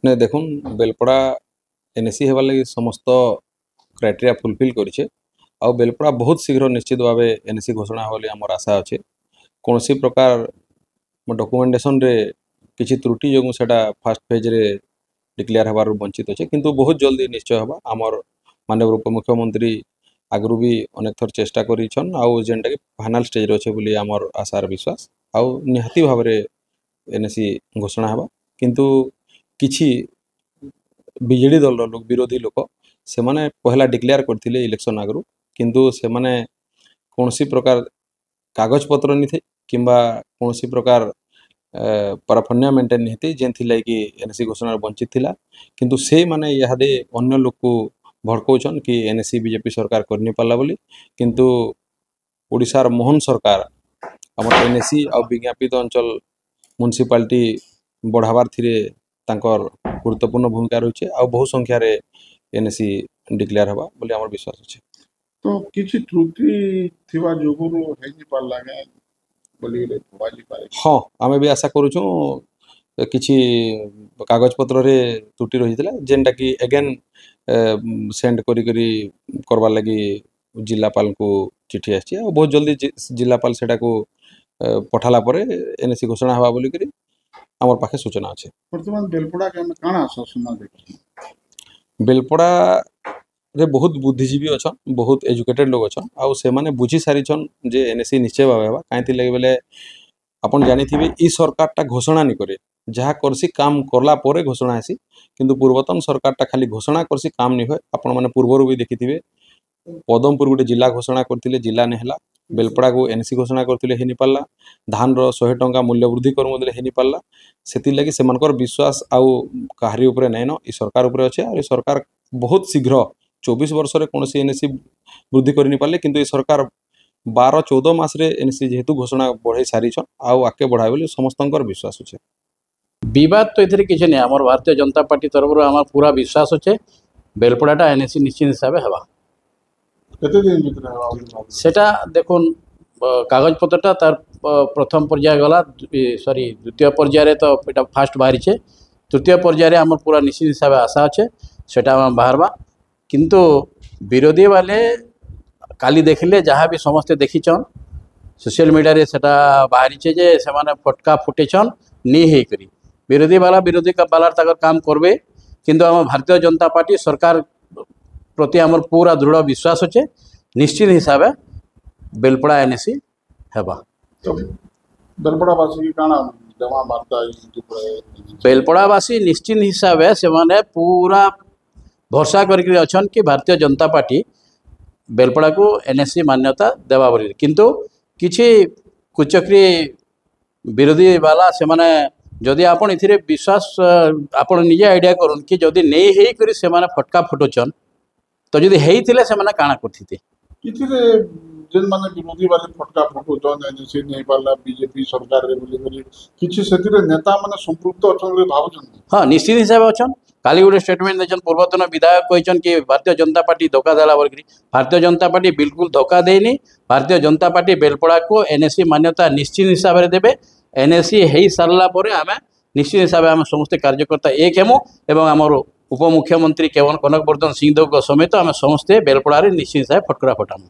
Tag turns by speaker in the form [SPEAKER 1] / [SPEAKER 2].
[SPEAKER 1] ने देखुन बेलपड़ा एनएसी हेबार लगी समस्त क्राइटेरिया फुलफिल करिछे आ बेलपड़ा बहुत शीघ्र निश्चित भाव एनएसी घोषणा होली आमर आशा अच्छे। कौन सी प्रकार डॉक्यूमेंटेशन रे किसी त्रुटि जो सेटा फास्ट फेज रे डिक्लेयर हबार वंचित अच्छे किंतु बहुत जल्दी निश्चय हबा। आमर माननीय उपमुख्यमंत्री आगु भी अनेक थर चेष्टा करिछन आउ जेनटा कि फाइनल स्टेज रे अच्छे बोली आमर आशार विश्वास आउ निहाती भाव रे एनएसी घोषणा हबा। किंतु किछि बीजेडी दल लोक विरोधी लोक से माने पहला डिक्लेयर करथिले इलेक्शन आगु किंतु से माने कौनसी प्रकार कागज पत्र नहीं थे किंबा कौनसी प्रकार पाराफन्या मेंटेन नहीं थी जेन थिला कि एनएसी घोषणा वंचित थिला किंतु से माने यादे अन्य लोक को भड़काउछन कि एनएसी बीजेपी सरकार करनी पाला बोली किंतु ओडिशार मोहन सरकार हमर एनएसी और विज्ञापित अंचल म्युनिसिपालिटी बढ़ावार थिरे तांकर गुरुत्वपूर्ण भूमिका रही है बहु संख्या रे एनएसी डिक्लेयर हवा बोली हमर विश्वास अच्छे।
[SPEAKER 2] तो किछि त्रुटि थिबा जोगुरु हेनि पाला गे बोली रे भाजी पारे।
[SPEAKER 1] हां आमे भी आशा करूछु किछि कागज पत्र रे त्रुटि रहितला जेनटा कि अगेन सेंड करी करी करबा लगी जिलापाल को चिठी आछि और बहुत जल्दी जिलापाल सेटा को पठाला परे एनएसी घोषणा हवा बोली करी आमर पाखे सूचना अच्छे।
[SPEAKER 2] वर्तमान बेलपड़ा के काना सूचना देखि
[SPEAKER 1] बेलपड़ा रे बहुत बुद्धिजीवी अच्छा बहुत एजुकेटेड लोग अच्छा आउ से माने बुझी सारी छन जे एनएसी निश्चय भाव हेबा कांति लगे बेले अपन जानी थिबे ई सरकार टा घोषणा नहीं करे जहाँ करसी काम करला परे घोषणा आसी किंतु पूर्वतन सरकार टा खाली घोषणा करसी काम नहीं होय। आपण माने पूर्वरु भी देखिथिबे पदमपुर गोटे जिला घोषणा करथिले जिला नहीं हला बेलपड़ा को एनएसी घोषणा करथिले हेनी पाला धान रो 100 टंका मूल्य वृद्धि कर मोदले हेनी पाला सेति लगी सेमानकर विश्वास आउ काहरी ऊपर नै न ई सरकार ऊपर अछि और ई सरकार बहुत शीघ्र 24 वर्ष रे कोनसी एनएसी वृद्धि करनी पाले किंतु ई सरकार 12-14 मास रे एनएसी जेहेतु घोषणा बढ़ाई सारी छन आउ आके बढ़ाई बोली समस्तंकर विश्वास अछि।
[SPEAKER 3] विवाद तो इधर किसी नहीं आम भारतीय जनता पार्टी तरफ आम पूरा विश्वास अच्छे बेलपड़ाटा एनएसी निश्चित हिसाब है हवा सेटा देखुन कागज पत्रटा तार प्रथम पर्याय गला सॉरी द्वितीय पर्याय तो ये फास्ट बाहरी है तृतीय पर्याय आम पूरा निश्चित हिसाब आशा अच्छे सेटा बाहरवा किंतु विरोधी वाले काली देखिले जहाँ भी समस्ते देखीचन सोशल मीडिया रे सेटा बाहरी जे से माने फटका फुटेचन नी हे करी विरोधी वाला तक काम करबे किंतु आम भारतीय जनता पार्टी सरकार प्रति आमर पूरा दृढ़ विश्वास अच्छे निश्चित हिसाब है बेलपड़ा एनएसी हेबा।
[SPEAKER 2] तो बेलपड़ावासी की काना जमा वार्ता
[SPEAKER 3] बेलपड़ावासी निश्चित हिसाब है से माने पूरा भरोसा करके अछन कि भारतीय जनता पार्टी बेलपड़ा को एनएसी मान्यता देवा बोली किंतु किछि कुचक्री विरोधी वाला से माने जदि आपन इथिरे विश्वास आपन निजे आइडिया करन कि जदि नहीं हेई करी से माने फटका फुटोचन तो जदि हेई थिले से माने काना करथिते
[SPEAKER 2] किथिरे जेन माने विरोधी वाले फटका फुटोचन एनएसी नहीं पाला बीजेपी सरकार रे बोली करी किछि सेतिरे नेता माने संपृक्त अछन रे भावचन।
[SPEAKER 3] हां निश्चित हिसाब अछन काली गोटे स्टेटमेंट देछन पूर्वतन विधायक कहछन कि भारतीय जनता पार्टी धोखा देला बोली भारतीय जनता पार्टी बिल्कुल धोखा देनी भारतीय जनता पार्टी बेलपड़ा को एनएसी मान्यता निश्चित हिसाब रे देबे एनएसी हेई सारला परे आमे निश्चित हिसाब आम समस्त कार्यकर्ता एक हेमु एवं आमर उपमुख्यमंत्री केवल कनक वर्धन सिंहदेव समेत आम समस्ते बेलपड़ा निश्चित हिसाब फटकरा फटामु।